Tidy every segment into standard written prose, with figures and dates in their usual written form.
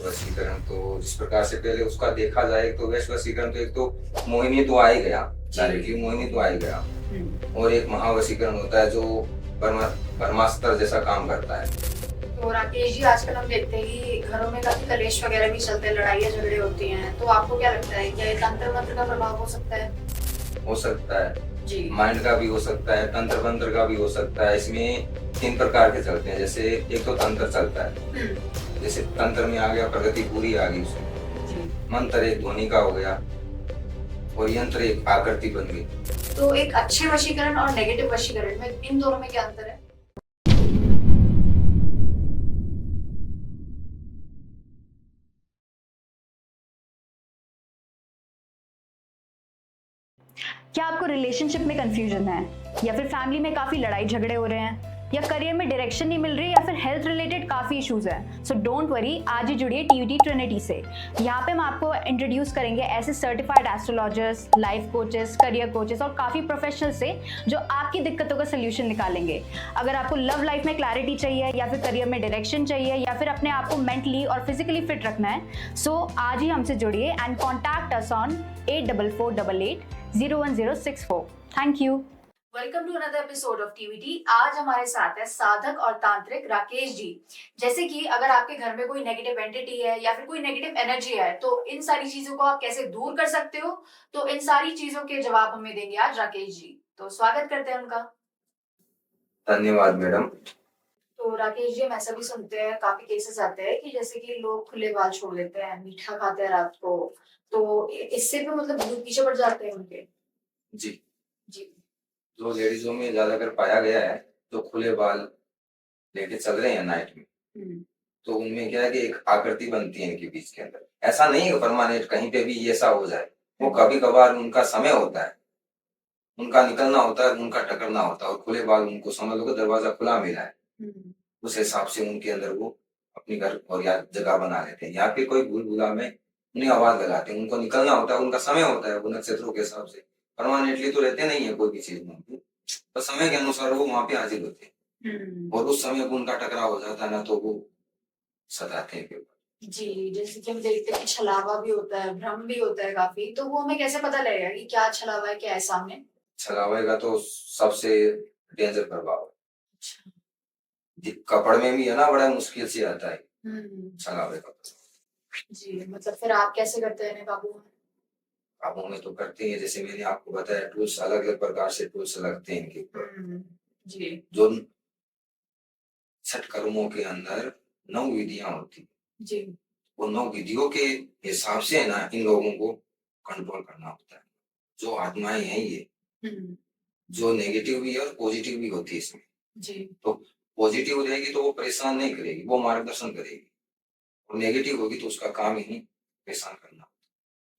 वशीकरण तो जिस प्रकार से पहले उसका देखा जाए तो वैश्य वशीकरण तो एक तो मोहिनी तो आ ही गया, डायरेक्टली मोहिनी तो आ ही गया। और एक महावशीकरण होता है जो ब्रह्मा ब्रह्मास्त्र जैसा काम करता है। तो राकेश जी, आजकल हम देखते हैं कि घरों में काफी कलेश वगैरह भी चलते हैं, लड़ाइयाँ झगड़े होती हैं, तो आपको क्या लगता है, क्या ये तंत्र मंत्र का प्रभाव हो सकता है? हो सकता है, जी। माइंड का भी हो सकता है, तंत्र मंत्र का भी हो सकता है। इसमें 3 प्रकार के चलते हैं। जैसे एक तो तंत्र चलता है, जैसे तंत्र में आ गया प्रगति पूरी आ गई उसमें। जी। मंत्र एक ध्वनि का हो गया और यंत्र एक आकृति बन गई। तो एक अच्छे वशीकरण और नेगेटिव वशीकरण में इन दोनों में क्या अंतर है? क्या आपको रिलेशनशिप में कंफ्यूजन है, या फिर फैमिली में काफी लड़ाई झगड़े हो रहे हैं, या करियर में डायरेक्शन नहीं मिल रही, या फिर हेल्थ रिलेटेड काफी इश्यूज हैं? सो डोंट वरी, आज ही जुड़िए टीयूटी ट्रिनिटी से। यहाँ पे हम आपको इंट्रोड्यूस करेंगे ऐसे certified astrologers, life coaches, career coaches और काफी प्रोफेशनल से जो आपकी दिक्कतों का सोल्यूशन निकालेंगे। अगर आपको लव लाइफ में क्लैरिटी चाहिए, या फिर करियर में डायरेक्शन चाहिए, या फिर अपने आप को मेंटली और फिजिकली फिट रखना है, सो आज ही हमसे जुड़िए and contact us on 8448801064। Thank you. Welcome to another episode of TVT. आज हमारे साथ है साधक और तांत्रिक राकेश जी। जैसे कि अगर आपके घर में कोई नेगेटिव एंटिटी है या फिर कोई नेगेटिव एनर्जी है, तो इन सारी चीजों को आप कैसे दूर कर सकते हो, तो इन सारी चीजों के जवाब हमें देंगे आज राकेश जी। तो स्वागत करते हैं उनका। धन्यवाद मैडम। तो राकेश जी, हम ऐसा भी सुनते हैं, काफी केसेस आते हैं कि जैसे कि लोग खुले बाल छोड़ देते हैं, मीठा खाते हैं रात को, तो इससे भी मतलब भूत पीछे पड़ जाते हैं उनके? जी, जी। जो लेडीजों में ज्यादातर पाया गया है, जो खुले बाल लेके चल रहे हैं नाइट में, तो उनमें क्या है कि एक आकृति बनती है इनके बीच के अंदर। ऐसा नहीं है परमानेंट कहीं पे भी ऐसा हो जाए, वो कभी कभार उनका समय होता है, उनका निकलना होता है, उनका टकरना होता है, और खुले बाल उनको समझ लो कि दरवाजा खुला मिला है। उस हिसाब से उनके अंदर वो अपनी घर और या जगह बना लेते हैं, या फिर कोई भूल भुला में उन्हें आवाज लगाते हैं। उनको निकलना होता है, उनका समय होता है, वो नक्षत्रों के हिसाब से परमानेंटली तो रहते नहीं है कोई भी चीज में, तो समय के अनुसार वो वहां पे हाजिर होते हैं। और उस समय उनका टकराव हो जाता है ना, तो वो सताते हैं के ऊपर। जी, जैसे कि हम देखते हैं कि छलावा भी होता है, भ्रम भी होता है काफ़ी, तो वो हमें कैसे पता लगेगा कि क्या छलावा है, क्या है सामने? छलावे का तो सबसे डेंजर प्रभाव है। अच्छा। कपड़ में भी है ना, बड़ा मुश्किल से आता है हुँ। छलावे का। जी, मतलब फिर आप कैसे करते हैं इन्हें काबू में? काबू में तो करते हैं, जैसे मैंने आपको बताया टूल्स अलग अलग प्रकार से टूल्स लगते हैं इनके ऊपर। जी। जो 6 कर्मों के अंदर 9 विधियां होती, जी। वो 9 विधियों के हिसाब से है ना इन लोगों को कंट्रोल करना होता है। जो आत्माएं हैं ये, हुँ। जो नेगेटिव भी है और पॉजिटिव भी होती है इसमें। जी। तो पॉजिटिव रहेगी तो वो परेशान नहीं करेगी, वो मार्गदर्शन करेगी, और नेगेटिव होगी तो उसका काम ही परेशान करना।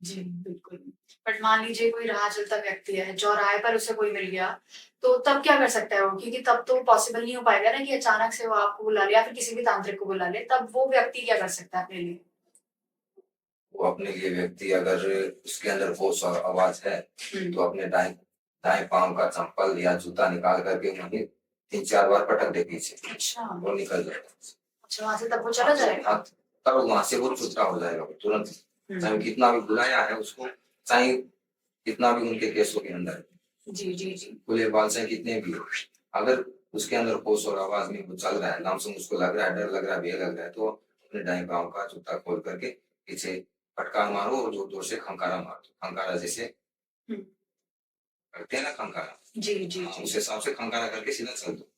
जी, बिल्कुल। बट मान लीजिए कोई राह चलता व्यक्ति है, चौराहे पर उसे कोई मिल गया, तो तब क्या कर सकता है वो? क्योंकि तब तो पॉसिबल नहीं हो पाएगा ना कि अचानक से वो आपको बुला ले या फिर किसी भी तांत्रिक को बुला ले, तब वो व्यक्ति क्या कर सकता है अपने लिए? वो अपने लिए व्यक्ति अगर उसके अंदर होश और आवाज है, तो अपने दाएं दाएं पांव का चंपल या जूता निकाल करके वहीं 3-4 बार पटक दे पीछे, अच्छा। और निकल जाएगा। अच्छा, वहाँ से तब वो चला जाएगा? हाँ, तब वहां से वो छुट्टा हो जाएगा वो तुरंत। चाहे कितना भी बुलाया है उसको, चाहे कितना भी उनके केसों के अंदर जी, जी, जी। खुले बाल चाहे कितने भी हो, अगर उसके अंदर होश और आवाज में वो चल रहा है, नाम से उसको लग रहा है, डर लग रहा है, भय लग रहा है, तो अपने दाएं पांव का जूता खोल करके पीछे फटकार मारो और जोर जोर से खंकारा मार दो। खंकारा जैसे हुँ। करते हैं ना खंकारा, जी, जी, हाँ, जी। उस हिसाब से खंकारा करके सीधा चल दो,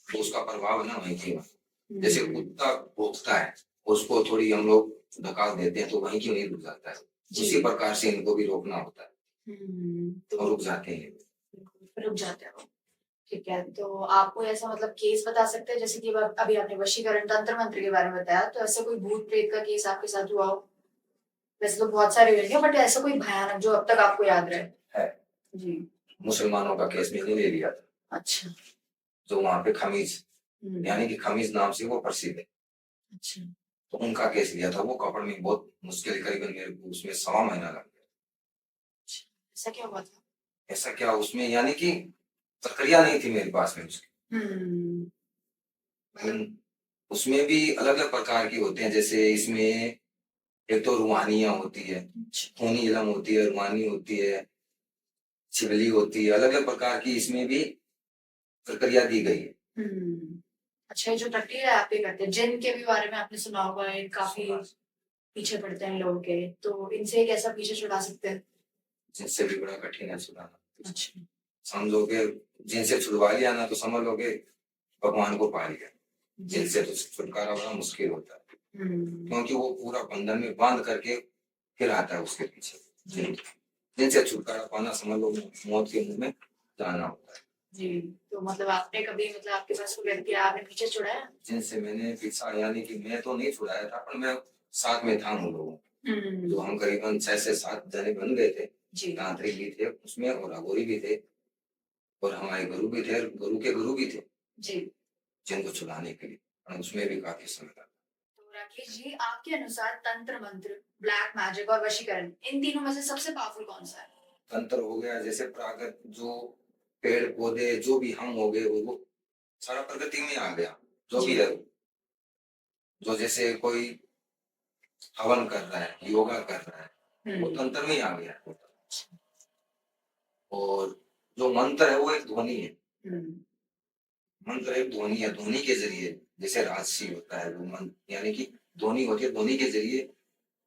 तो उसका प्रभाव है ना वहीं की वहीं। जैसे हुँ। कुत्ता भौंकता है, उसको थोड़ी हम लोग धक्का देते हैं तो वहीं की वहीं रुक जाता है। उसी प्रकार से इनको भी रोकना होता है, तो और रुक जाते हैं। फिर रुक जाते हैं वो। ठीक है, तो आप कोई ऐसा मतलब केस बता सकते हैं, जैसे कि अभी आपने वशीकरण तंत्र मंत्र के बारे में बताया, तो ऐसा कोई भूत प्रेत का केस आपके साथ हुआ हो? वैसे तो बहुत सारे हुए हैं, बट ऐसा कोई भयानक जो अब तक आपको याद रहे? है, जी। मुसलमानों का केस मैंने ले लिया था, अच्छा। जो वहां पे खमीज, हुँ। यानी कि खमीज नाम से वो प्रसिद्ध है। अच्छा। तो उनका केस लिया था, वो कपड़ में बहुत मुश्किल, करीबन मेरे को उसमें 1.25 महीना लग गया। अच्छा, ऐसा क्या हुआ था? ऐसा क्या उसमें, यानी कि प्रक्रिया नहीं थी मेरे पास में उसकी। हुँ। हम्म, उसमें भी अलग अलग प्रकार की होते हैं, जैसे इसमें एक तो रूहानियां होती है, खूनी इलम होती है, रूहानी होती है, छिबली होती है, अलग अलग प्रकार की इसमें भी प्रक्रिया दी गई है। अच्छा, ये जो प्रक्रिया है आप ये करते हैं, जिन के भी बारे में आपने सुना होगा, ये काफी पीछे पड़ते हैं लोगों के, तो इनसे कैसा पीछे छुड़ा सकते हैं? जिनसे भी बड़ा कठिन है छुड़ाना। अच्छा। समझोगे जिनसे छुड़वा लिया ना तो समझ लोगे भगवान को पा लिया। जी। जिनसे तो छुटकारा बड़ा मुश्किल होता है, हम्म। क्योंकि वो पूरा बंधन में बांध करके फिर आता है उसके पीछे। जी। जिनसे छुटकारा पाना समझ लो मौत के मुंह में जाना होता है। जी, तो मतलब आपने कभी, मतलब आपके पास कोई व्यक्ति आया, आपने पीछे छुड़ाया? जिनसे मैंने पीछा, यानी कि मैं तो नहीं छुड़ाया था, पर मैं साथ में था उन लोगों, तो हम करीबन 6 से 7 जने बन गए थे। जी। तांत्रिक भी थे उसमें और अघोरी भी थे और हमारे गुरु भी थे, गुरु के गुरु भी थे जी। जिनको छुड़ाने के लिए, और उसमें भी काफी समय लगा। तो राकेश जी, आपके अनुसार तंत्र मंत्र, ब्लैक मैजिक और वशीकरण, इन तीनों में से सबसे पावरफुल कौन सा है? तंत्र हो गया, जैसे प्राकृत जो पेड़ पौधे जो भी हम हो गए वो सारा प्रकृति में आ गया, जो भी जी। है। जो जैसे कोई हवन कर रहा है, योगा कर रहा है, वो तंत्र में ही आ गया। और जो मंत्र है वो एक ध्वनि है। मंत्र एक ध्वनि है, ध्वनि के जरिए जैसे राजसी होता है, वो मंत्र यानी कि ध्वनि होती है, ध्वनि के जरिए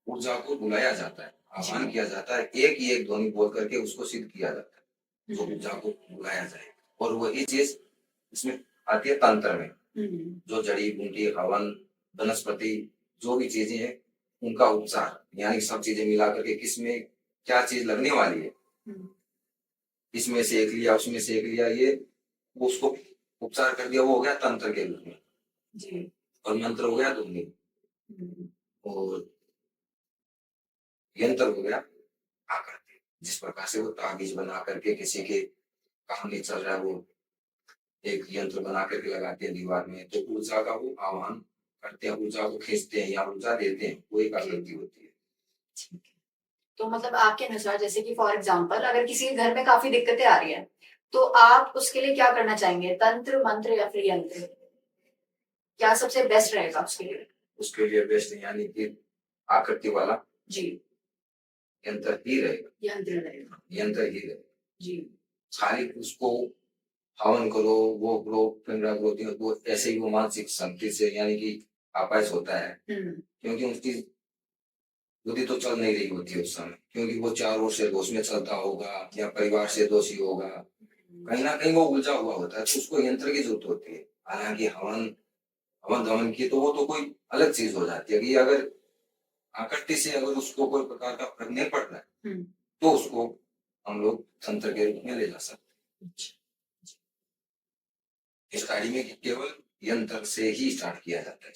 ऊर्जा को बुलाया जाता है, आह्वान किया जाता है, एक ही एक ध्वनि बोल करके उसको सिद्ध किया जाता है, जो ऊर्जा को बुलाया जाए। और वही चीज इसमें आती है तंत्र में, जो जड़ी बूटी, हवन, वनस्पति, जो भी चीजें हैं उनका उपचार, यानी सब चीजें मिला करके किसमें क्या चीज लगने वाली है, इसमें से एक लिया, उसमें से एक लिया, ये उसको उपचार कर दिया, वो हो गया तंत्र के रूप में। जी। और मंत्र हो गया ध्वनि, और यंत्र हो गया आकृति, जिस प्रकार से वो ताबीज बना करके किसी के काम नहीं चल रहा है, वो एक यंत्र बना करके लगाते हैं दीवार में, तो ऊर्जा का वो आह्वान करते हैं, ऊर्जा को खींचते हैं या ऊर्जा देते हैं, वो एक आकृति होती है। तो मतलब आपके अनुसार, जैसे कि फॉर एग्जांपल, अगर किसी के घर में काफी दिक्कतें आ रही है, तो आप उसके लिए क्या करना चाहेंगे? तंत्र, मंत्र या फिर यंत्र? क्या सबसे बेस्ट रहेगा उसके लिए? उसके लिए बेस्ट यानी कि आकृति वाला जी, यंत्र ही रहेगा। यंत्र रहेगा। यंत्र ही रहेगा जी। खाली उसको हवन करो, वो करो, पिंडा करो, वो ऐसे ही वो मानसिक शांति से यानी कि आपास होता है, क्योंकि उसकी बुद्धि तो चल नहीं रही होती है उस समय, क्योंकि वो चारों ओर से दोष में चलता होगा या परिवार से दोषी होगा, कहीं ना कहीं वो उलझा हुआ होता है, तो उसको यंत्र की जरूरत होती है। हालांकि हवन हवन दमन की तो वो तो कोई अलग चीज हो जाती है कि अगर आकृति से अगर उसको कोई प्रकार का फर्क नहीं पड़ रहा है तो उसको हम लोग तंत्र के रूप में ले जा सकते हैं। स्टार्टिंग में केवल यंत्र से ही स्टार्ट किया जाता है।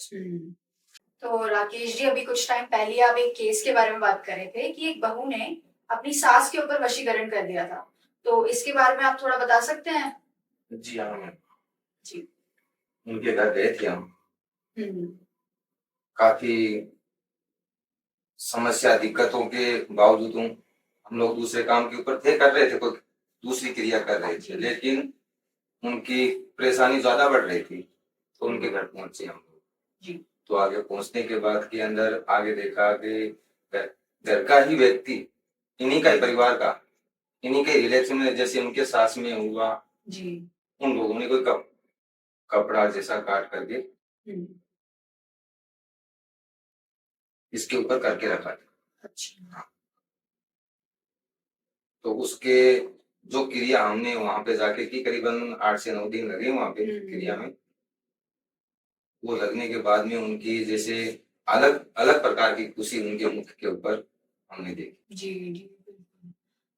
तो राकेश जी, अभी कुछ टाइम पहले आप एक केस के बारे में बात कर रहे थे कि एक बहू ने अपनी सास के ऊपर वशीकरण कर दिया था, तो इसके बारे में आप थोड़ा बता सकते हैं? जी हाँ मैम जी। उनके घर गए थे हम, काफी समस्या दिक्कतों के बावजूद हम लोग दूसरे काम के ऊपर थे, कर रहे थे, कोई दूसरी क्रिया कर रहे थे, लेकिन उनकी परेशानी ज्यादा बढ़ रही थी, तो उनके घर पहुंचे हम लोग। तो आगे पहुंचने के बाद के अंदर आगे देखा कि घर का ही व्यक्ति, इन्हीं का ही परिवार का, इन्हीं के रिलेशन में, जैसे उनके सास में हुआ जी, उन लोगों ने कोई कपड़ा जैसा काट करके इसके ऊपर करके रखा था। अच्छा। हाँ। तो उसके जो क्रिया हमने वहां पे जाके की, करीबन 8 से 9 दिन लगे वहां पे क्रिया में। वो लगने के बाद में उनकी जैसे अलग अलग प्रकार की खुशी उनके मुख के ऊपर हमने देखी। जी जी।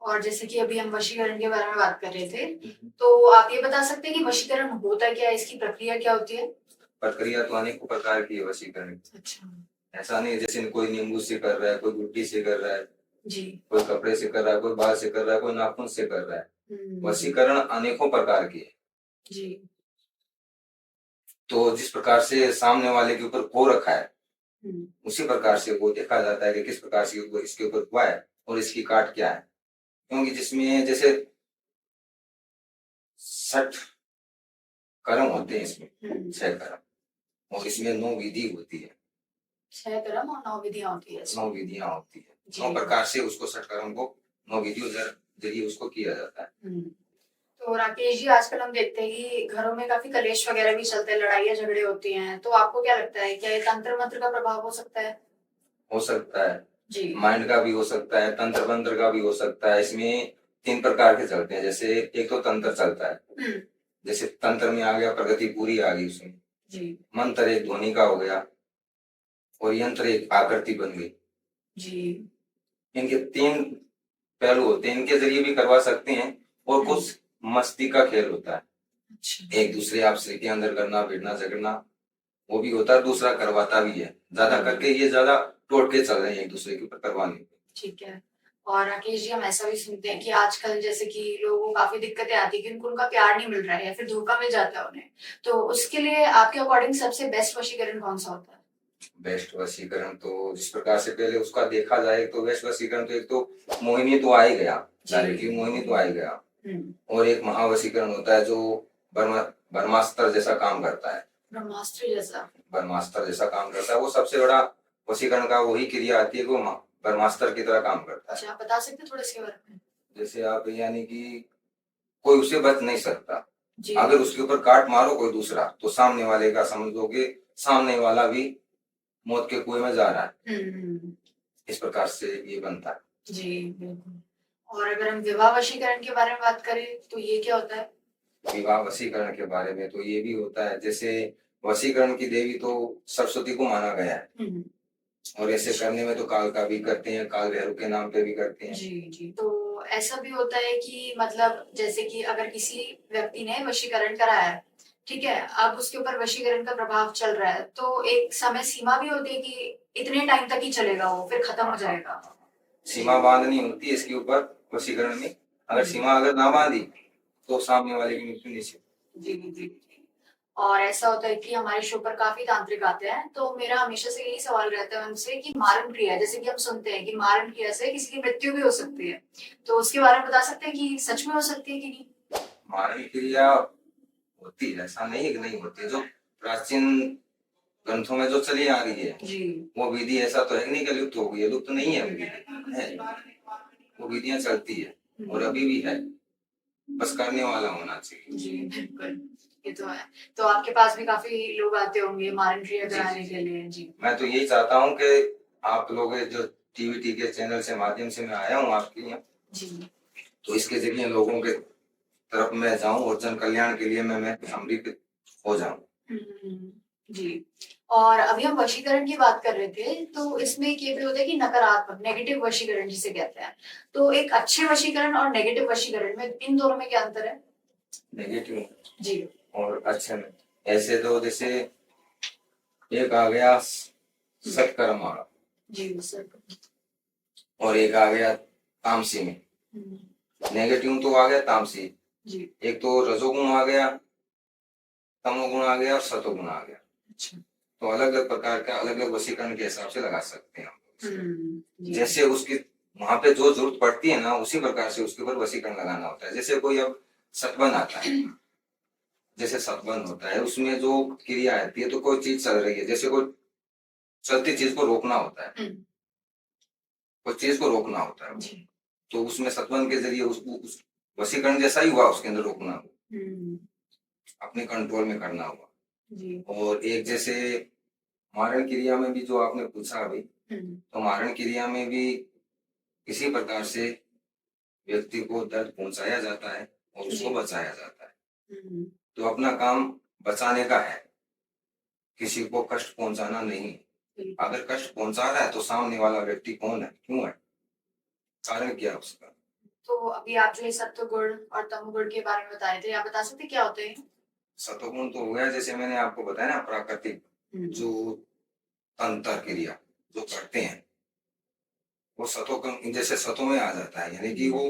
और जैसे कि अभी हम वशीकरण के बारे में बात कर रहे थे, तो आप ये बता सकते हैं कि वशीकरण होता क्या है, इसकी प्रक्रिया क्या होती है? प्रक्रिया तो अनेक प्रकार की है वशीकरण। अच्छा। ऐसा नहीं जैसे कोई नींबू से कर रहा है, कोई गुड्डी से कर रहा है जी, कोई कपड़े से कर रहा है, कोई बाल से कर रहा है, कोई नाखून से कर रहा है। वशीकरण अनेकों प्रकार की है जी। तो जिस प्रकार से सामने वाले के ऊपर खो रखा है, उसी प्रकार से वो देखा जाता है कि किस प्रकार से वो इसके ऊपर हुआ है और इसकी काट क्या है, क्योंकि जिसमें जैसे 60 कर्म होते हैं, इसमें 6 कर्म, और इसमें 9 विधि होती है, 6 कर्म और 9 विधियां होती है इसमें। 9 विधियां होती है, जी। 9 प्रकार से उसको षटकर्म को 9 विधियों जरिए उसको किया जाता है। तो राकेश जी, आजकल हम देखते हैं कि घरों में काफी कलेश वगैरह भी चलते हैं, लड़ाइयाँ झगड़े होती हैं, तो आपको क्या लगता है, क्या ये तंत्र मंत्र का प्रभाव हो सकता है? हो सकता है, जी। माइंड का भी हो सकता है, तंत्र मंत्र का भी हो सकता है। इसमें 3 प्रकार के चलते हैं, जैसे एक तो तंत्र चलता है, जैसे तंत्र में आ गया प्रगति पूरी आ गई उसमें जी। मंत्र एक ध्वनि का हो गया और यंत्र एक आकृति बन गई जी। इनके 3 पहलू होते हैं, इनके जरिए भी करवा सकते हैं। और कुछ मस्ती का खेल होता है, अच्छा। एक दूसरे आपसे के अंदर करना, भिड़ना झगड़ना, वो भी होता है, दूसरा करवाता भी है। ज्यादा करके ये ज्यादा टोटके चल रहे हैं एक दूसरे के ऊपर करवाने। ठीक है। और राकेश जी, हम ऐसा भी सुनते हैं कि आजकल जैसे कि लोगों को काफी दिक्कतें आती है कि उनको उनका प्यार नहीं मिल रहा है या फिर धोखा मिल जाता है उन्हें, तो उसके लिए आपके अकॉर्डिंग सबसे बेस्ट वशीकरण कौन सा होता है? बेस्ट वशीकरण तो जिस प्रकार से पहले उसका देखा जाए तो बेस्ट वशीकरण तो एक तो मोहिनी तो आ ही गया, डायरेक्टली मोहिनी तो आ ही गया। और एक महावशीकरण होता है जो ब्रह्मास्त्र जैसा काम करता है, ब्रह्मास्त्र जैसा काम करता है। वो सबसे बड़ा वशीकरण का वही क्रिया आती है कि वो ब्रह्मास्त्र की तरह काम करता है। अच्छा, आप बता सकते हैं थोड़ा इसके बारे में? जैसे आप यानी कि कोई उसे बच नहीं सकता, जी। अगर उसके ऊपर काट मारो कोई दूसरा तो सामने वाले का समझ लो कि सामने वाला भी मौत के कुएं में जा रहा है। इस प्रकार से ये बनता है। जी बिल्कुल। और अगर हम विवाह वशीकरण के बारे में बात करें तो ये क्या होता है? विवाह वशीकरण के बारे में तो ये भी होता है, जैसे वशीकरण की देवी तो सरस्वती को माना गया है और ऐसे करने में तो काल का भी करते हैं, काल भैरव के नाम पे भी करते हैं। जी जी। तो ऐसा भी होता है कि मतलब जैसे कि अगर किसी व्यक्ति ने वशीकरण कराया है, ठीक है, अब उसके ऊपर वशीकरण का प्रभाव चल रहा है, तो एक समय सीमा भी होती है कि इतने टाइम तक ही चलेगा, वो फिर खत्म हो जाएगा। सीमा बांधनी होती है इसके ऊपर वशीकरण में, अगर सीमा अगर ना बांधी तो सामने वाले की मृत्यु निश्चित। जी जी जी। और ऐसा होता है कि हमारे शो पर काफी तांत्रिक आते हैं, तो मेरा हमेशा से यही सवाल रहता है उनसे कि मारण क्रिया, जैसे कि हम सुनते हैं कि मारण क्रिया से किसी की मृत्यु भी हो सकती है, तो उसके बारे में बता सकते हैं कि सच में हो सकती है कि नहीं? मारण क्रिया होती है, ऐसा नहीं है कि नहीं होती है। जो प्राचीन ग्रंथों में जो चली आ रही है जी। वो विधि ऐसा तो है नहीं कि लुप्त हो गई है, लुप्त नहीं है वो विधि है, वो विधियां चलती है और अभी भी है, बस करने वाला होना चाहिए। जी बिल्कुल, ये तो है। तो आपके पास भी काफी लोग आते होंगे मारण क्रिया कराने के लिए? जी। मैं तो यही चाहता हूँ कि आप लोग जो टीवी के चैनल से माध्यम से मैं आया हूँ आपके यहाँ जी, तो इसके जरिए लोगों के तरफ मैं जाऊं और जन कल्याण के लिए मैं समर्पित हो जाऊं। जी। और अभी हम वशीकरण की बात कर रहे थे, तो इसमें ये भी होता है कि नकारात्मक नेगेटिव वशीकरण जिसे कहते हैं, तो एक अच्छे वशीकरण और नेगेटिव वशीकरण में इन दोनों में क्या अंतर है? नेगेटिव जी और अच्छे में ऐसे तो जैसे एक आ गया सत्कर्म वाला जी सर। और एक आ गया तामसी में। नेगेटिव तो आ गया तामसी जी। एक तो रजोगुण आ गया, तमोगुण आ गया और सतोगुण आ गया। अच्छा। तो अलग अलग प्रकार का अलग अलग वशीकरण के हिसाब से लगा सकते हैं हम। जैसे उसकी वहां पे जो जरूरत पड़ती है ना उसी प्रकार से उसके ऊपर वशीकरण लगाना होता है। जैसे कोई अब सतबंध आता है, जैसे सतबंध होता है उसमें जो क्रिया आती है, तो कोई चीज चल रही है, जैसे कोई चलती चीज को रोकना होता है, कोई चीज को रोकना होता है, तो उसमें सतबंध के जरिए उस वशीकरण जैसा ही हुआ, उसके अंदर रोकना हुआ, अपने कंट्रोल में करना हुआ। और एक जैसे मारण क्रिया में भी जो आपने पूछा अभी, तो मारण क्रिया में भी किसी प्रकार से व्यक्ति को दर्द पहुंचाया जाता है और उसको बचाया जाता है। तो अपना काम बचाने का है, किसी को कष्ट पहुंचाना नहीं। अगर कष्ट पहुंचा रहा है तो सामने वाला व्यक्ति कौन है, क्यों है, कारण क्या है उसका। तो अभी आप जो सत्वगुण और तमोगुण के बारे में बताए थे, आप बता सकते क्या होते हैं? सत्वगुण तो हो गया जैसे मैंने आपको बताया ना, प्राकृतिक जो तंत्र क्रिया जो करते हैं वो सतों जैसे सतों में आ जाता है, यानी कि वो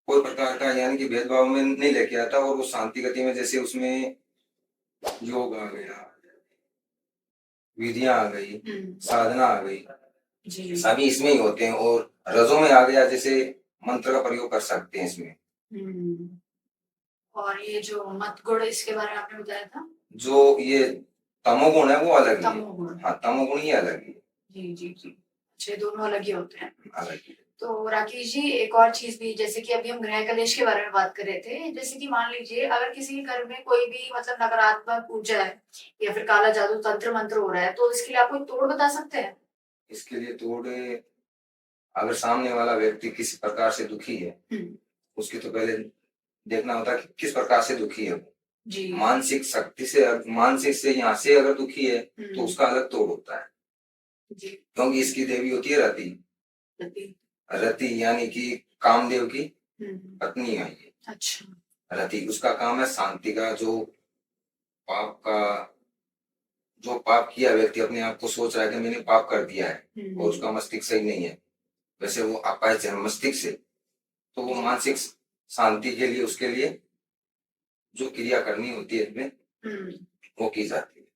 कोई प्रकार का यानी कि भेदभाव में नहीं लेके आता और वो शांति गति में, जैसे उसमें योग आ गया, विधियां आ गई, साधना आ गई, सभी इसमें ही होते हैं। और रजों में आ गया, जैसे मंत्र का प्रयोग कर सकते हैं इसमें। और ये जो मत गुण इसके बारे में आपने बताया था, जो ये तमोगुण है वो अलग ही है। तमोगुण। हाँ, तमोगुण ही अलग ही है, जी जी जी, अच्छे दोनों अलग ही होते हैं। अलग ही है। तो राकेश जी, एक और चीज भी, जैसे कि अभी हम गृह कलेश के बारे में बात कर रहे थे, जैसे कि मान लीजिए अगर किसी के घर में कोई भी मतलब नकारात्मक ऊर्जा है या फिर काला जादू तंत्र मंत्र हो रहा है, तो इसके लिए आप कोई तोड़ बता सकते हैं? इसके लिए थोड़े, अगर सामने वाला व्यक्ति किसी प्रकार से दुखी है, उसकी तो पहले देखना होता है कि किस प्रकार से दुखी है वो। जी मानसिक शक्ति से, मानसिक से यहाँ से अगर दुखी है तो उसका अलग तोड़ होता है, जी क्योंकि इसकी देवी होती है रति। रति। रति यानी कि कामदेव की हम्म, पत्नी है ये अच्छा। रति। उसका काम है शांति का, पाप का जो पाप किया व्यक्ति अपने आप को सोच रहा है कि मैंने पाप कर दिया है और उसका मस्तिष्क सही नहीं है, वैसे वो अपाहिज है मस्तिष्क से, तो वो मानसिक शांति के लिए उसके लिए जो क्रिया करनी होती है इसमें वो की जाती है।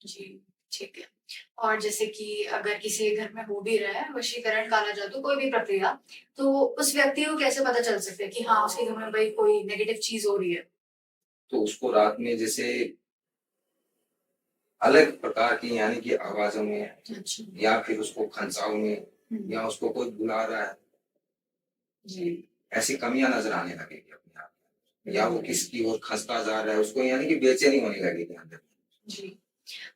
जी ठीक है। और जैसे कि अगर किसी के घर में हो भी रहा है वशीकरण, काला जादू, कोई भी प्रक्रिया, तो उस व्यक्ति को कैसे पता चल सकता है कि हाँ उसके घर में भाई कोई नेगेटिव चीज हो रही है? तो उसको रात में जैसे अलग प्रकार की यानी कि आवाजों में, अच्छा। या फिर उसको खंसाव में, या उसको कोई बुला रहा है, जी ऐसी कमियां नजर आने लगेगी अपने आप में, या वो किसकी ओर खंसता जा रहा है, उसको यानी कि बेचैनी होने लगेगी अंदर। जी।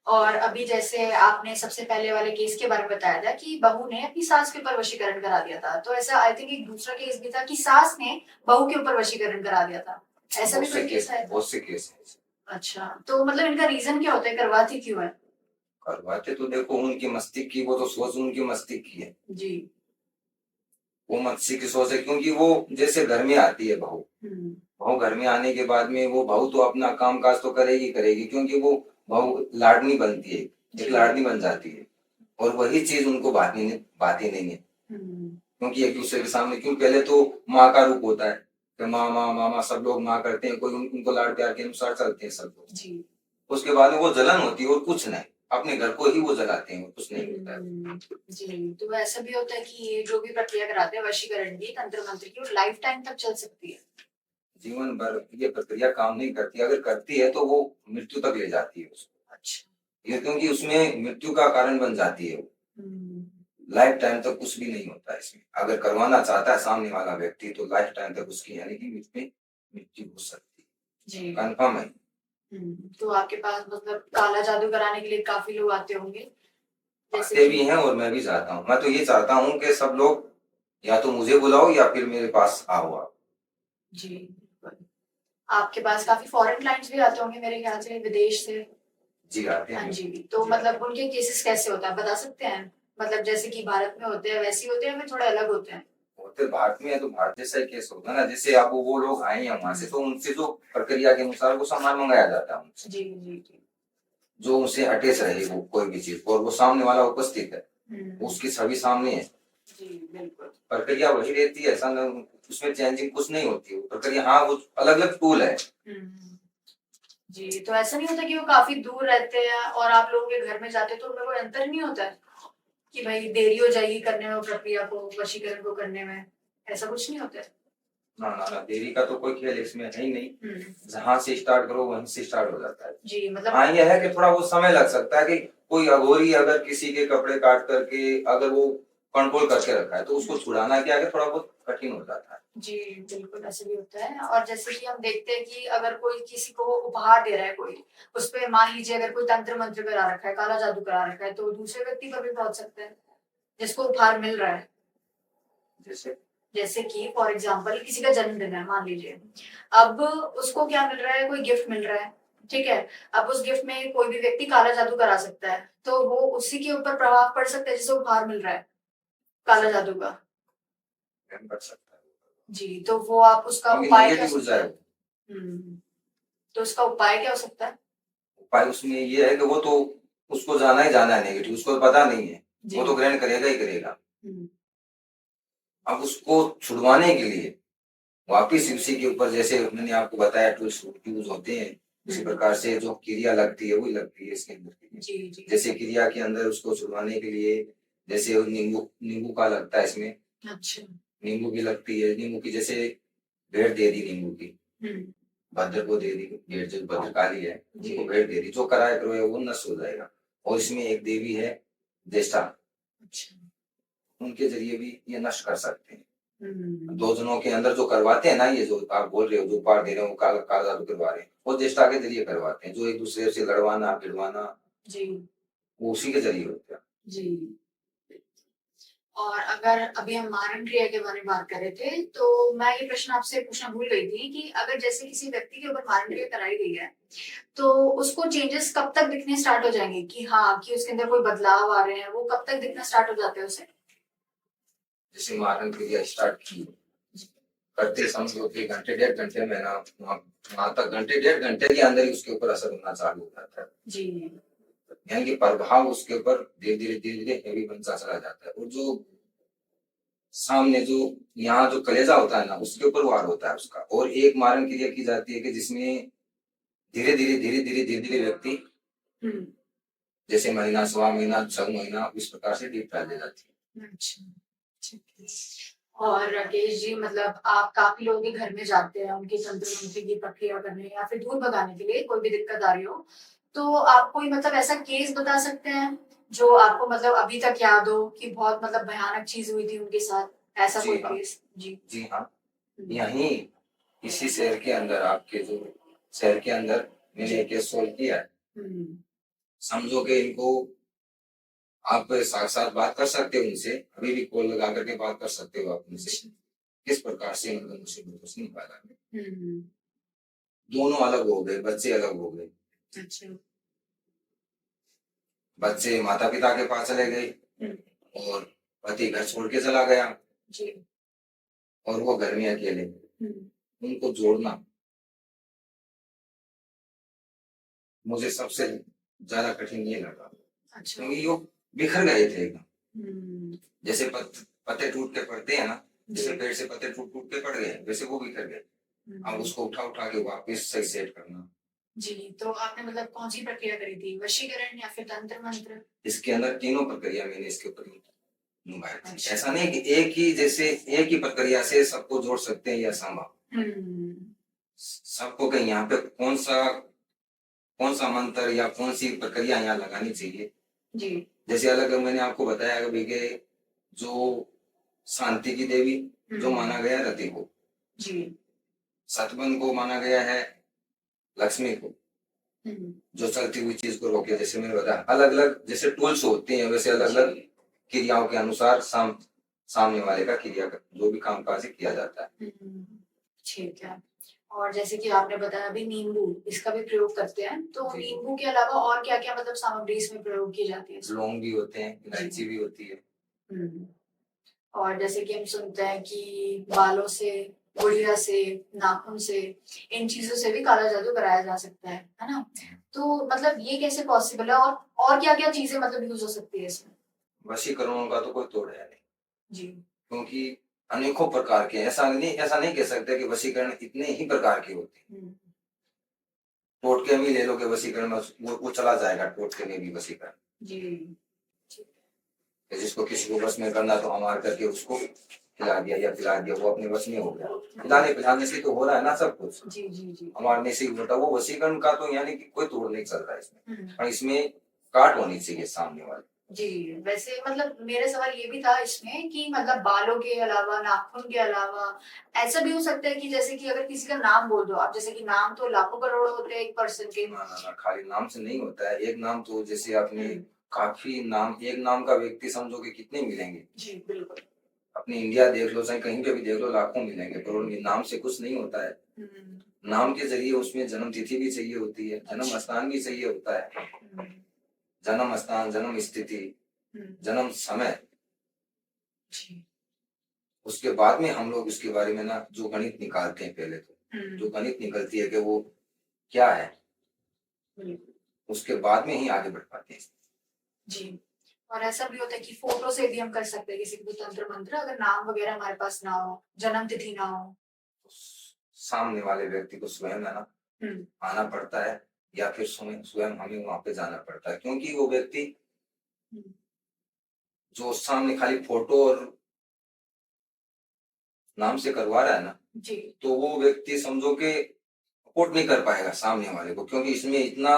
और अभी जैसे आपने सबसे पहले वाले केस के बारे में बताया था कि बहू ने अपनी सास के ऊपर वशीकरण करा दिया था, तो ऐसा आई थिंक एक दूसरा केस भी था कि सास ने बहू के ऊपर वशीकरण करा दिया था, ऐसा भी कोई केस है? बहुत से केस है। अच्छा, तो मतलब इनका रीजन क्या होता है, करवाती क्यों है? करवाते तो देखो उनकी मस्तिष्क की, वो तो सोच उनकी मस्तिष्क की है जी। वो मस्तिष्क की सोच है, क्योंकि वो जैसे घर में आती है बहू, बहू घर में आने के बाद में वो बहू तो अपना काम काज तो करेगी करेगी, क्योंकि वो बहू लाडनी बनती है, एक लाडनी बन जाती है, और वही चीज उनको बातें नहीं है, क्योंकि एक दूसरे के सामने, क्यों पहले तो माँ का रूप होता है कि माँ माँ मामा सब लोग माँ करते हैं, कोई उनको लाड प्यार के अनुसार चलते हैं सब लोग। उसके बाद में वो जलन होती है और कुछ नहीं, अपने घर को ही वो जलाते हैं, कुछ नहीं होता है। जी, तो ऐसा भी होता है कि ये जो भी प्रक्रिया कराते हैं वशीकरण की, तंत्र मंत्र की, वो लाइफ टाइम तक चल सकती है? जीवन भर ये प्रक्रिया काम नहीं करती, अगर करती है तो वो मृत्यु तक ले जाती है उसको। अच्छा। ये क्योंकि उसमें मृत्यु का कारण बन जाती है वो, लाइफ टाइम तक कुछ भी नहीं होता इसमें। अगर करवाना चाहता है सामने वाला व्यक्ति तो लाइफ टाइम तक उसकी यानी कि इसमें मृत्यु हो सकती है, कन्फर्म है। तो आपके पास मतलब काला जादू कराने के लिए काफी लोग आते होंगे? आते भी हैं और मैं भी चाहता हूँ, मैं तो ये चाहता हूँ कि सब लोग या तो मुझे बुलाओ या फिर मेरे पास आओ आप। जी बिल्कुल। आपके पास काफी फॉरेन क्लाइंट्स भी आते होंगे मेरे ख्याल से, विदेश से? जी आते हाँ हैं। जी, तो जी मतलब उनके केसेस कैसे होता है, बता सकते हैं? मतलब जैसे कि भारत में होते हैं वैसे ही होते हैं, फिर थोड़े अलग होते हैं? होते भारत में है तो भारत जैसा ही केस होगा ना, जैसे अब वो लोग आए हैं वहां से तो उनसे जो प्रक्रिया के अनुसार वो सामान मंगाया जाता है उनसे, जी जी जी। जो उनसे अटैच रहे वो कोई भी चीज, और वो सामने वाला उपस्थित है, उसकी छवि सामने है, जी बिल्कुल। प्रक्रिया वही रहती है, ऐसा नहीं उसमें चेंजिंग कुछ नहीं होती है प्रक्रिया। हाँ वो अलग अलग टूल है। जी, तो ऐसा नहीं होता कि वो काफी दूर रहते हैं और आप लोगों के घर में जाते हैं तो उनमें कोई अंतर नहीं होता है कि भाई देरी हो जाएगी करने में, वो प्रक्रिया को, वशीकरण को करने में, ऐसा कुछ नहीं होता है? ना ना ना, देरी का तो कोई खेल इसमें है ही नहीं, जहाँ से स्टार्ट करो वहीं से स्टार्ट हो जाता है। जी मतलब हाँ ये है कि थोड़ा वो समय लग सकता है, कि कोई अघोरी अगर किसी के कपड़े काट करके अगर वो कंट्रोल करके रखा है तो उसको छुड़ाना क्या है, थोड़ा बहुत कठिन हो जाता है। जी बिल्कुल, ऐसे भी होता है। और जैसे कि हम देखते हैं कि अगर कोई किसी को उपहार दे रहा है, कोई उस पे मान लीजिए अगर कोई तंत्र मंत्र करा रखा है, काला जादू करा रखा है, तो दूसरे व्यक्ति पर भी पहुंच सकता है जिसको उपहार मिल रहा है। जैसे कि फॉर एग्जाम्पल किसी का जन्मदिन है मान लीजिए, अब उसको क्या मिल रहा है, कोई गिफ्ट मिल रहा है, ठीक है। अब उस गिफ्ट में कोई भी व्यक्ति काला जादू करा सकता है, तो वो उसी के ऊपर प्रभाव पड़ सकता है जिसे उपहार मिल रहा है काला जादू का। पड़ सकता है जी, तो वो आप उसका उपाय क्या हो सकता है? तो उसका उपाय क्या हो सकता है? उपाय उसमें ये है कि वो तो उसको जाना ही जाना है नेगेटिव, उसको पता नहीं है, वो तो ग्रहण करेगा ही करेगा। अब उसको छुड़वाने के लिए वापिस उसी के ऊपर, जैसे मैंने आपको बताया टूल्स यूज होते हैं, उसी प्रकार से जो क्रिया लगती है वही लगती है इसके अंदर। जी। जैसे क्रिया के अंदर उसको छुड़वाने के लिए जैसे नींबू का लगता है इसमें। अच्छा। नींबू की लगती है, नींबू की जैसे भेंट दे दी नींबू की, भद्र को दे दी भेंट, जो भद्रकाली है जी। उनको भेंट दे दी, जो कराए करोए वो नष्ट हो जाएगा। और इसमें एक देवी है ज्येष्ठा, अच्छा। उनके जरिए भी ये नष्ट कर सकते हैं। हम्म। दो जनों के अंदर जो करवाते हैं ना, ये जो आप बोल रहे हो, जो उपहार दे रहे हो, वो काला जादू करवा रहे हैं, वो ज्येष्ठा के जरिए करवाते हैं। जो एक दूसरे से लड़वाना भिड़वाना, जी वो उसी के जरिए होता है। जी। और अगर अभी हम मारण क्रिया के बारे में बात कर रहे थे, तो मैं ये प्रश्न आपसे पूछना भूल गई थी कि अगर जैसे किसी व्यक्ति के ऊपर मारण क्रिया कराई गई है, तो उसको चेंजेस कब तक दिखने स्टार्ट हो जाएंगे कि हाँ कि उसके अंदर कोई बदलाव आ रहे हैं, वो कब तक दिखना स्टार्ट हो जाते हैं उसे? जैसे मारन क्रिया स्टार्ट की, करते समझो कि घंटे 1.5 घंटे में ना, वहां तक घंटे 1.5 घंटे के अंदर ही उसके ऊपर असर होना चालू हो जाता है। जी। यानी कि प्रभाव उसके ऊपर धीरे धीरे हैवी बनता चला जाता है। और जो सामने जो यहाँ जो कलेजा होता है ना, उसके ऊपर वार होता है उसका। और एक मारन क्रिया की जाती है कि जिसमें धीरे धीरे व्यक्ति, हम्म। जैसे महीना, 1.25 महीना, 6 महीना, इस प्रकार से डीप डाल दी जाती है। अच्छा, ठीक है। और राकेश जी, मतलब आप काफी लोगों के घर में जाते हैं उनकी तंत्र मंत्र की प्रक्रिया करने या फिर दूर भगाने के लिए, कोई भी दिक्कत आ रही हो, तो आप कोई मतलब ऐसा केस बता सकते हैं जो आपको मतलब अभी तक याद हो कि बहुत मतलब भयानक चीज हुई थी उनके साथ, ऐसा जी कोई हाँ। केस? जी। जी हाँ। हम्म। यहीं इसी शहर के अंदर, आपके जो शहर के अंदर मैंने एक केस सोल्व किया है। हम्म। समझो कि इनको आप साथ बात कर सकते हो उनसे, अभी भी कॉल लगा करके बात कर सकते हो आप उनसे, किस प्रकार से मतलब मुसीबतों से निकाला है। हम्म। दोनों अलग हो गए, बच्चे अलग हो गए। अच्छा। बच्चे माता पिता के पास चले गए हम्म। और पति घर छोड़ के चला गया, जी। और वो घर में अकेले। उनको जोड़ना मुझे सबसे ज्यादा कठिन ये लगा, अच्छा। क्योंकि वो बिखर गए थे एकदम। हम्म। जैसे पत्ते टूट के पड़ते हैं ना, जैसे जी। पेड़ से पत्ते टूट टूट के पड़ गए, वैसे वो बिखर गए। अब उसको उठा उठा के वापस सही सेट करना। जी, तो आपने मतलब कौन सी प्रक्रिया करी थी, वशीकरण या फिर तंत्र मंत्र? इसके अंदर तीनों प्रक्रिया मैंने इसके ऊपर निभाई थी। अच्छा। ऐसा नहीं कि एक ही प्रक्रिया से सबको जोड़ सकते हैं, यह संभव। हम्म। सबको कहीं यहाँ पे कौन सा मंत्र या कौन सी प्रक्रिया यहाँ लगानी चाहिए। जी। जैसे अलग मैंने आपको बताया अभी के, जो शांति की देवी जो माना गया है रति को, जी। सतबंध को माना गया है लक्ष्मी को, हम्म। जो चलती हुई चीज को रोके। जैसे मैंने बताया अलग अलग जैसे टूल्स होते हैं, वैसे अलग अलग क्रियाओं के अनुसार सामने वाले का क्रिया जो भी काम काज किया जाता है। ठीक है। और जैसे कि आपने बताया अभी नींबू, इसका भी प्रयोग करते हैं, तो जी। नींबू के अलावा और क्या क्या मतलब सामग्री इसमें प्रयोग की जाती है? लौंग भी होते हैं, इलायची भी होती है। हम्म। और जैसे कि हम सुनते हैं कि बालों से, गुड़िया से, नाखून से, इन चीजों से भी काला जादू कराया जा सकता है ना? तो मतलब ये कैसे पॉसिबल है, और क्या क्या चीजें मतलब यूज हो सकती है इसमें? वशीकरणों का तो कोई तोड़ है नहीं, जी। क्योंकि अनेकों प्रकार के हैं। ऐसा नहीं कह सकते कि वशीकरण इतने ही प्रकार के होते हैं। टोटके में ले लो कि वशीकरण में वो चला जाएगा, टोटके में भी वशीकरण। जी। जिसको किसी को वश में करना, तो हमार करके उसको खिला दिया या पिला दिया, वो अपने वश में हो गया। खिलाने पिलाने से तो हो रहा है ना सब कुछ। जी जी जी। हमारने से होता, वो वशीकरण का तो यानी कि कोई तोड़ नहीं चल रहा है इसमें। और इसमें काट होनी चाहिए सामने वाले। जी। वैसे मतलब मेरा सवाल ये भी था इसमें कि मतलब बालों के अलावा, नाखून के अलावा, ऐसा भी हो सकता है कि जैसे कि अगर किसी का नाम बोल दो आप, जैसे कि नाम तो लाखों करोड़ों होते हैं एक पर्सन के। ना, खाली नाम से नहीं होता है। एक नाम तो जैसे आपने काफी नाम, एक नाम का व्यक्ति समझो कि कितने मिलेंगे। जी बिल्कुल। अपनी इंडिया देख लो, चाहे कहीं पे भी देख लो, लाखों मिलेंगे, करोड़ में। नाम से कुछ नहीं होता है। नाम के जरिए उसमें जन्म तिथि भी चाहिए होती है, जन्म स्थान भी चाहिए होता है। जन्म स्थान, जन्म स्थिति, जन्म समय, उसके बाद में हम लोग उसके बारे में ना जो गणित निकालते हैं, पहले तो जो गणित निकलती है कि वो क्या है, उसके बाद में ही आगे बढ़ पाते हैं। जी। और ऐसा भी होता है कि फोटो से भी हम कर सकते हैं किसी को तंत्र मंत्र, अगर नाम वगैरह हमारे पास ना हो, जन्म तिथि ना हो। सामने वाले व्यक्ति को स्वयं है ना आना पड़ता है, या फिर स्वयं हमें वहां पे जाना पड़ता है, क्योंकि वो व्यक्ति जो सामने खाली फोटो और नाम से करवा रहा है ना, जी, तो वो व्यक्ति समझो कि सपोर्ट नहीं कर पाएगा सामने वाले को, क्योंकि इसमें इतना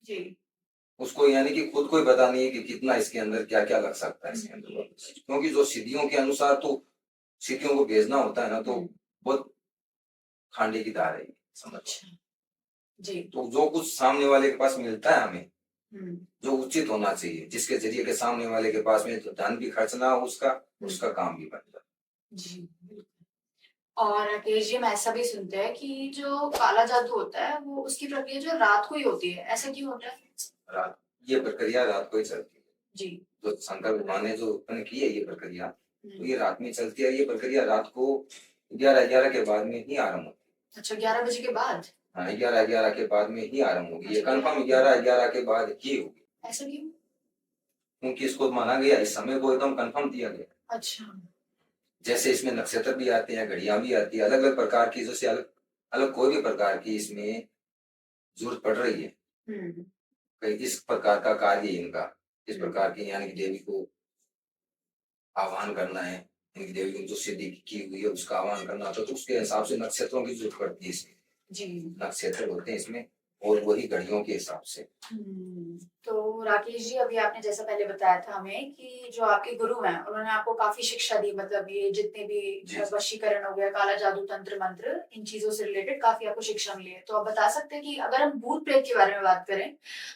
जी उसको यानी कि खुद को ही पता नहीं है कि कितना इसके अंदर क्या क्या लग सकता है इसके अंदर, क्योंकि जो सिद्धियों के अनुसार तो सिद्धियों को भेजना होता है ना, तो बहुत खांडे की धार है ये, समझ। अच्छा जी तो जो कुछ सामने वाले के पास मिलता है हमें, हम्म जो उचित होना चाहिए, जिसके जरिए के सामने वाले के पास में तो धन भी खर्च ना हो उसका, उसका काम भी बन जाए। जी बिल्कुल। और राकेश जी, हम ऐसा भी सुनते हैं कि जो काला जादू होता है वो उसकी प्रक्रिया जो रात को ही होती है, ऐसा क्यों होता है? रात, ये प्रक्रिया रात को ही चलती है। जी जो शंकर भगवान ने जो उत्पन्न की है ये प्रक्रिया, तो हम्म, ये रात में चलती है। ये प्रक्रिया रात को 11:11 के बाद में ही आरंभ होती अच्छा 11 बजे के बाद? है। हाँ, 11:11 के बाद में ही आरंभ होगी, ये अच्छा, कंफर्म 11:11 के बाद ही होगी, ऐसा क्यों? क्योंकि इसको माना गया, इस समय को एकदम कंफर्म दिया गया। अच्छा जैसे इसमें नक्षत्र भी आते हैं, घड़ियां भी आती है, अलग अलग प्रकार की, जैसे अलग अलग कोई भी प्रकार की इसमें जरूरत पड़ रही है, हम्म कहीं इस प्रकार का कार्य है इनका, इस प्रकार की यानी कि देवी को आह्वान करना है, इनकी देवी को जो सिद्धि की हुई है उसका आह्वान करना होता है, तो उसके हिसाब से नक्षत्रों की जरूरत पड़ती है इसमें। जी नक्षत्र होते हैं इसमें, और वही घड़ियों के हिसाब से। तो राकेश जी, अभी आपने जैसा पहले बताया था हमें कि जो आपके गुरु हैं उन्होंने आपको काफी शिक्षा दी, मतलब ये जितने भी जी। वशीकरण हो गया, काला जादू, तंत्र मंत्र, इन चीजों से रिलेटेड काफी आपको शिक्षा मिली है। तो आप बता सकते हैं कि अगर हम भूत प्रेत के बारे में बात करें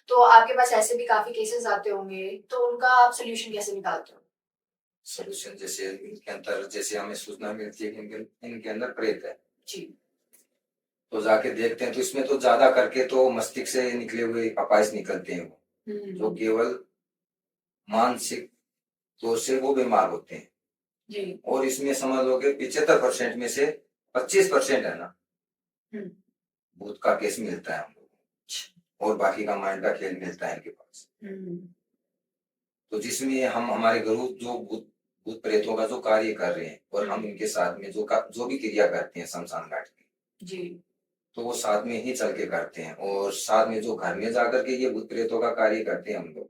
तो आपके पास ऐसे भी काफी केसेस आते होंगे, तो उनका आप सोल्यूशन कैसे निकालते हो? सोल्यूशन जैसे इनके अंदर, जैसे हमें सूचना मिलती है कि इनके अंदर प्रेत है, जी तो जाके देखते हैं, तो इसमें तो ज्यादा करके तो मस्तिष्क से निकले हुए अपाइश निकलते हैं वो, जो केवल मानसिक तौर से वो बीमार होते हैं। जी और इसमें समझ लो कि 75% में से 25% है ना, हम्म, भूत का केस मिलता है हम लोग को, और बाकी का माइंड का खेल मिलता है इनके पास। हम्म, तो जिसमें हम हमारे गुरु जो भूत भूत प्रेतों का जो कार्य कर रहे हैं, और हम इनके साथ में जो भी क्रिया करते हैं शमशान घाट की, जी तो वो साथ में ही चल के करते हैं, और साथ में जो घर में जाकर के ये भूत प्रेतों का कार्य करते हैं हम लोग,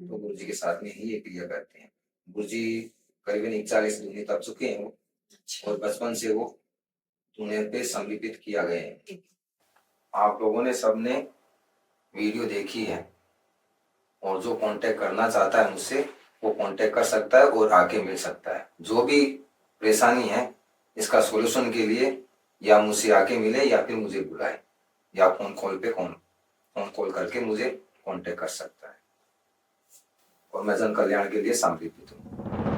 तो गुरु जी के साथ में ही ये क्रिया करते हैं। गुरु जी करीबन 41 दूनी तब चुके हैं वो, अच्छा और बचपन से वो दुनिया पे समर्पित किया गए हैं। ठीक। आप लोगों ने सबने वीडियो देखी है, और जो कांटेक्ट करना चाहता है मुझसे वो कांटेक्ट कर सकता है और आके मिल सकता है। जो भी परेशानी है इसका सॉल्यूशन के लिए या मुझसे आके मिले या फिर मुझे बुलाए, या फोन कॉल करके मुझे कांटेक्ट कर सकता है, और मैं जन कल्याण के लिए समर्पित हूँ।